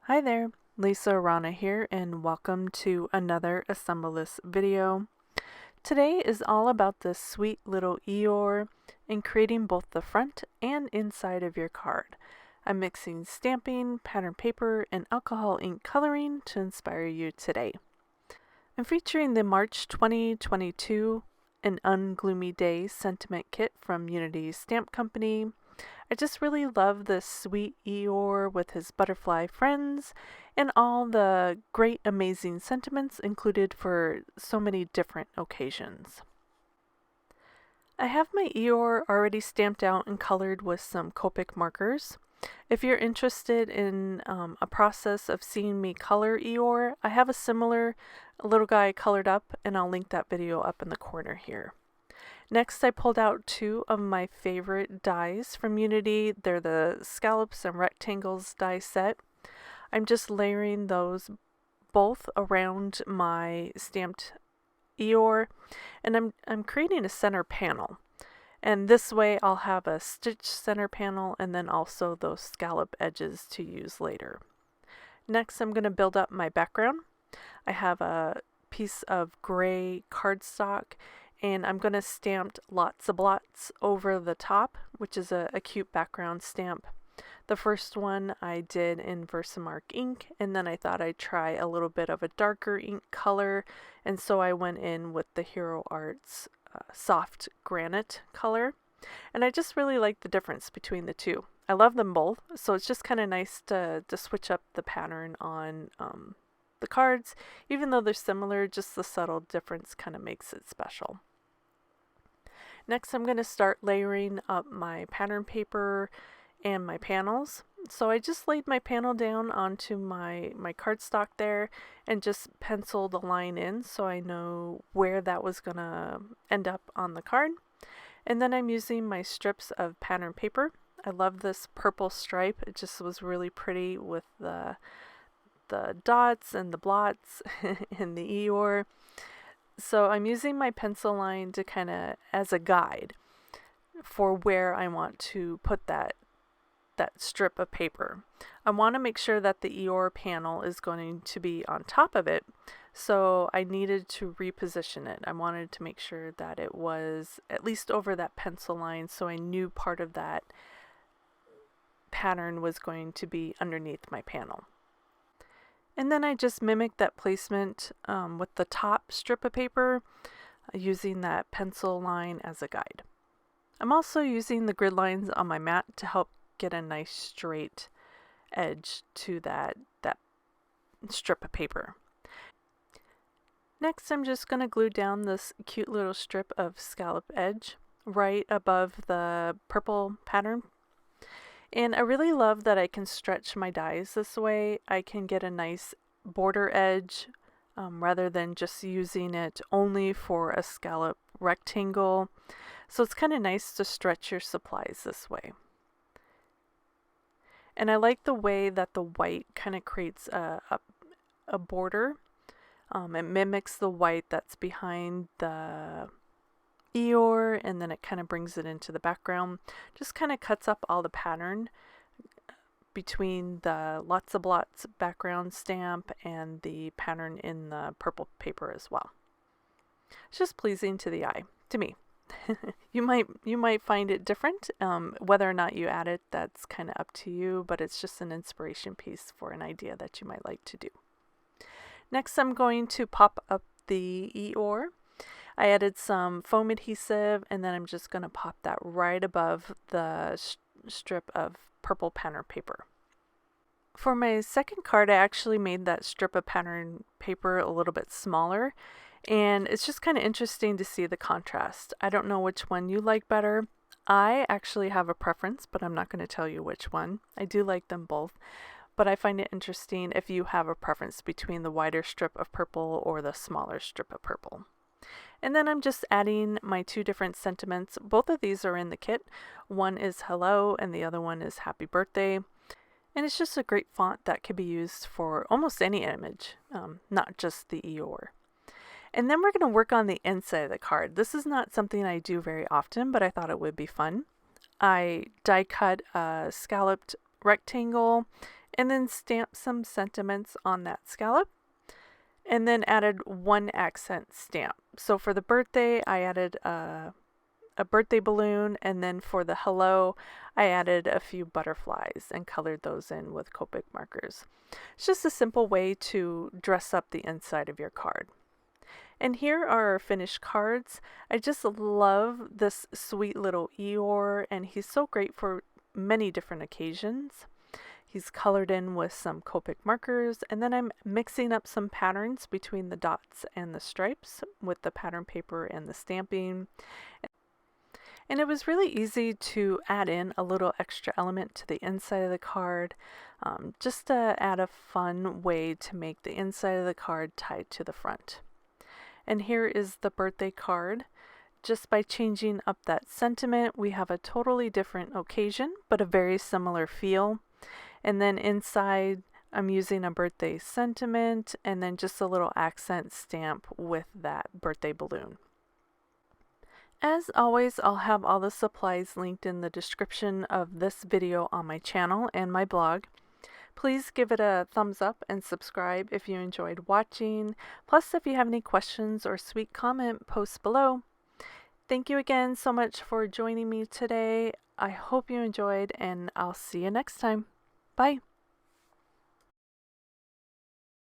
Hi there, Lisa Rana here, and welcome to another Assemble This video. Today is all about this sweet little Eeyore and creating both the front and inside of your card. I'm mixing stamping, pattern paper, and alcohol ink coloring to inspire you today. I'm featuring the March 2022 An Ungloomy Day sentiment kit from Unity Stamp Company. I just really love this sweet Eeyore with his butterfly friends and all the great, amazing sentiments included for so many different occasions. I have my Eeyore already stamped out and colored with some Copic markers. If you're interested in a process of seeing me color Eeyore, I have a similar little guy colored up, and I'll link that video up in the corner here. Next, I pulled out two of my favorite dies from Unity. They're the Scallops and Rectangles die set. I'm just layering those both around my stamped Eeyore, and I'm creating a center panel. And this way I'll have a stitched center panel and then also those scallop edges to use later. Next, I'm going to build up my background. I have a piece of gray cardstock, and I'm going to stamp lots of blots over the top, which is a cute background stamp. The first one I did in Versamark ink, and then I thought I'd try a little bit of a darker ink color, and so I went in with the Hero Arts soft granite color. And I just really like the difference between the two. I love them both, so it's just kind of nice to switch up the pattern on the cards. Even though they're similar, just the subtle difference kind of makes it special. Next, I'm going to start layering up my pattern paper and my panels. So I just laid my panel down onto my cardstock there and just penciled a line in so I know where that was going to end up on the card. And then I'm using my strips of pattern paper. I love this purple stripe. It just was really pretty with the dots and the blots and the Eeyore. So I'm using my pencil line to kind of as a guide for where I want to put that strip of paper. I want to make sure that the Eeyore panel is going to be on top of it, so I needed to reposition it. I wanted to make sure that it was at least over that pencil line, so I knew part of that pattern was going to be underneath my panel. And then I just mimicked that placement with the top strip of paper, using that pencil line as a guide. I'm also using the grid lines on my mat to help get a nice straight edge to that strip of paper. Next, I'm just going to glue down this cute little strip of scallop edge right above the purple pattern. And I really love that I can stretch my dies this way. I can get a nice border edge rather than just using it only for a scallop rectangle. So it's kind of nice to stretch your supplies this way. And I like the way that the white kind of creates a border. It mimics the white that's behind the Eeyore, and then it kind of brings it into the background. Just kind of cuts up all the pattern between the lots of blots background stamp and the pattern in the purple paper as well. It's just pleasing to the eye, to me. You might find it different. Whether or not you add it, that's kind of up to you, but it's just an inspiration piece for an idea that you might like to do. Next, I'm going to pop up the Eeyore. I added some foam adhesive, and then I'm just going to pop that right above the strip of purple pattern paper. For my second card, I actually made that strip of pattern paper a little bit smaller, and it's just kind of interesting to see the contrast. I don't know which one you like better. I actually have a preference, but I'm not going to tell you which one. I do like them both, but I find it interesting if you have a preference between the wider strip of purple or the smaller strip of purple. And then I'm just adding my two different sentiments. Both of these are in the kit. One is hello and the other one is happy birthday. And it's just a great font that can be used for almost any image, not just the Eeyore. And then we're going to work on the inside of the card. This is not something I do very often, but I thought it would be fun. I die cut a scalloped rectangle and then stamped some sentiments on that scallop, and then added one accent stamp. So for the birthday, I added a birthday balloon, and then for the hello, I added a few butterflies and colored those in with Copic markers. It's just a simple way to dress up the inside of your card. And here are our finished cards. I just love this sweet little Eeyore, and he's so great for many different occasions. He's colored in with some Copic markers, and then I'm mixing up some patterns between the dots and the stripes with the pattern paper and the stamping. And it was really easy to add in a little extra element to the inside of the card, just to add a fun way to make the inside of the card tied to the front. And here is the birthday card. Just by changing up that sentiment, we have a totally different occasion, but a very similar feel. And then inside, I'm using a birthday sentiment and then just a little accent stamp with that birthday balloon. As always, I'll have all the supplies linked in the description of this video on my channel and my blog. Please give it a thumbs up and subscribe if you enjoyed watching. Plus, if you have any questions or sweet comment, post below. Thank you again so much for joining me today. I hope you enjoyed, and I'll see you next time. Bye.